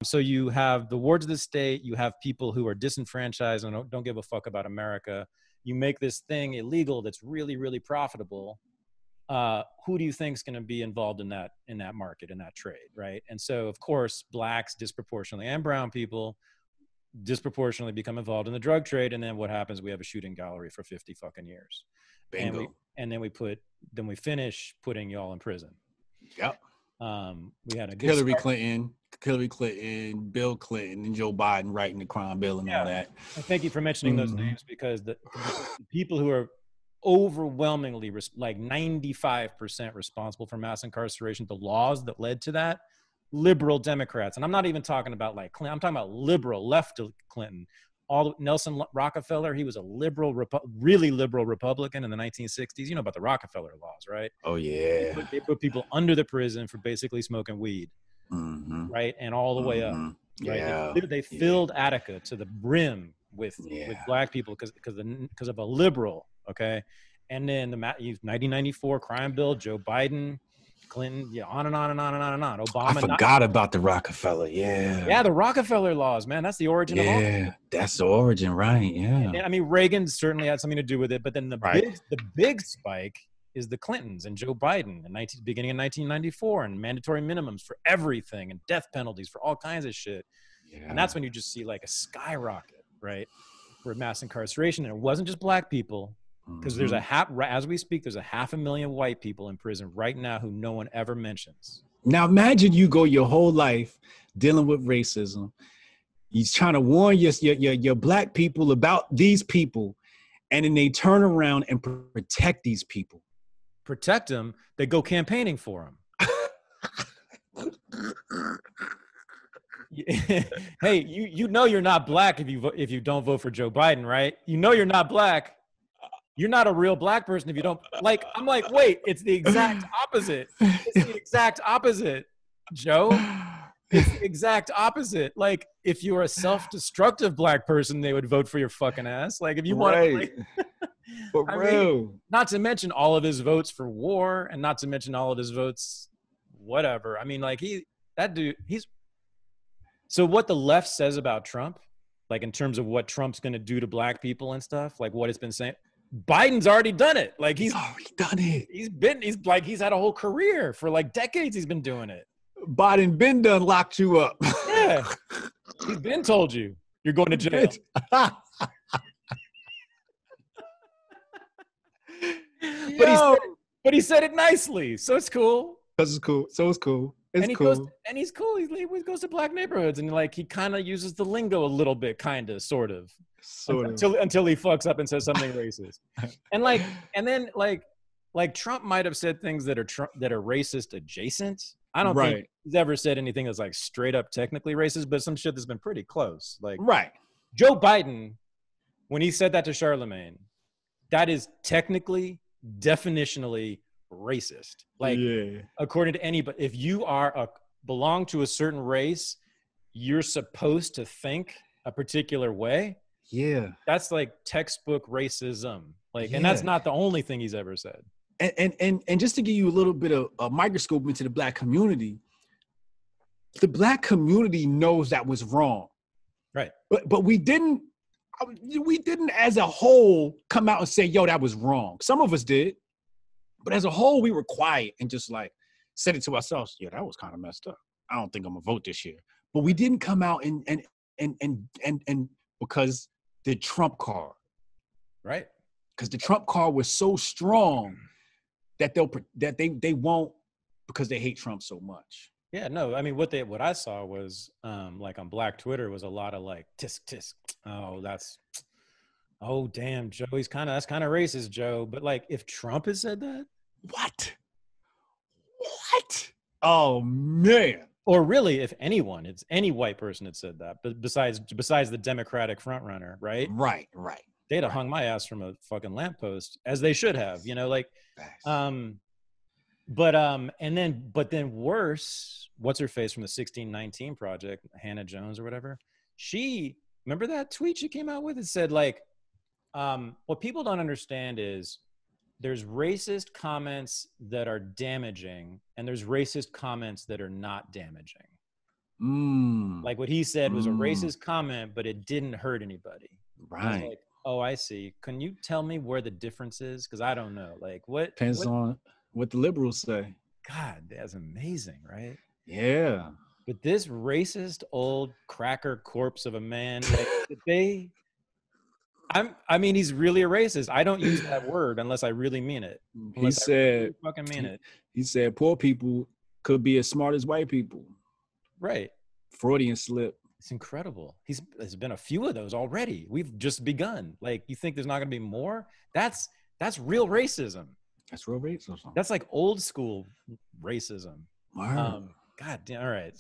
So you have the wards of the state, you have people who are disenfranchised and don't give a fuck about America. You make this thing illegal that's really, really profitable. Who do you think is going to be involved in that market, in that trade, right? And so, of course, blacks disproportionately and brown people disproportionately become involved in the drug trade. And then what happens? We have a shooting gallery for 50 fucking years. Bingo. And then we finish putting y'all in prison. Yep. We had a good Hillary Clinton, Bill Clinton, and Joe Biden writing the crime bill and all that. And thank you for mentioning those names, because the people who are overwhelmingly, like 95% responsible for mass incarceration, the laws that led to that, liberal Democrats. And I'm not even talking about like Clinton. I'm talking about liberal, left of Clinton. Nelson Rockefeller, he was a liberal, really liberal Republican in the 1960s. You know about the Rockefeller laws, right? Oh, yeah. They put people under the prison for basically smoking weed, right? And all the way up, right? Yeah. They filled Attica to the brim with black people because of a liberal, okay? And then the 1994 crime bill, Joe Biden, Clinton, on and on and on and on and on. Obama. I forgot about the Rockefeller. Yeah, the Rockefeller laws, man. That's the origin of all. Yeah, that's the origin, right? Yeah. And, I mean, Reagan certainly had something to do with it, but then the big spike is the Clintons and Joe Biden beginning in 1994, and mandatory minimums for everything and death penalties for all kinds of shit. Yeah. And that's when you just see like a skyrocket, right, for mass incarceration. And it wasn't just black people. Because there's as we speak, there's 500,000 white people in prison right now who no one ever mentions. Now imagine you go your whole life dealing with racism. He's trying to warn your black people about these people, and then they turn around and protect these people. Protect them? They go campaigning for them. Hey, you know you're not black if you don't vote for Joe Biden, right? You know you're not black. You're not a real black person if you don't like. I'm like, wait, it's the exact opposite. It's the exact opposite, Joe. It's the exact opposite. Like, if you're a self-destructive black person, they would vote for your fucking ass. Like, if you want to, like, for real. Not to mention all of his votes for war, and not to mention all of his votes, whatever. I mean, like, he's. So what the left says about Trump, like in terms of what Trump's going to do to black people and stuff, like what it's been saying. Biden's already done it. Like he's already done it. He's had a whole career for like decades. He's been doing it. Biden been done locked you up. Yeah. He's been told you're going to jail. But he said it nicely. So it's cool. It's cool. So it's cool. He's cool. He goes to black neighborhoods and like he kind of uses the lingo a little bit, kind of, sort of. Until he fucks up and says something racist. And then Trump might have said things that are racist adjacent. I don't think he's ever said anything that's like straight up technically racist, but some shit that's been pretty close. Like Joe Biden, when he said that to Charlemagne, that is technically, definitionally racist. Like, according to anybody, if you belong to a certain race, you're supposed to think a particular way. Yeah. That's like textbook racism. Like, and that's not the only thing he's ever said. And just to give you a little bit of a microscope into the black community, the black community knows that was wrong. Right. But we didn't as a whole come out and say, yo, that was wrong. Some of us did. But as a whole, we were quiet and just like said it to ourselves. Yeah, that was kind of messed up. I don't think I'm gonna vote this year. But we didn't come out and because the Trump card, right? Because the Trump card was so strong that they won't, because they hate Trump so much. Yeah, no, I mean what I saw was like on Black Twitter was a lot of like tisk tisk. Oh damn, Joe, that's kind of racist, Joe. But like, if Trump has said that, what? Oh man. Or really, if anyone, it's any white person had said that, but besides the Democratic frontrunner, right? Right. They'd have hung my ass from a fucking lamppost, as they should have, like, but then worse, what's her face from the 1619 Project, Hannah Jones or whatever? Remember that tweet she came out with? It said like, what people don't understand is there's racist comments that are damaging and there's racist comments that are not damaging. Like what he said was a racist comment, but it didn't hurt anybody. Right. I was like, oh, I see. Can you tell me where the difference is? Because I don't know. Like what depends on what the liberals say. God, that's amazing, right? Yeah. But this racist old cracker corpse of a man, like, I mean, he's really a racist. I don't use that word unless I really mean it. He said, really fucking mean it. He said, poor people could be as smart as white people. Right. Freudian slip. It's incredible. There's been a few of those already. We've just begun. Like, you think there's not going to be more? That's real racism. That's real racism. That's like old school racism. Wow. God damn. All right.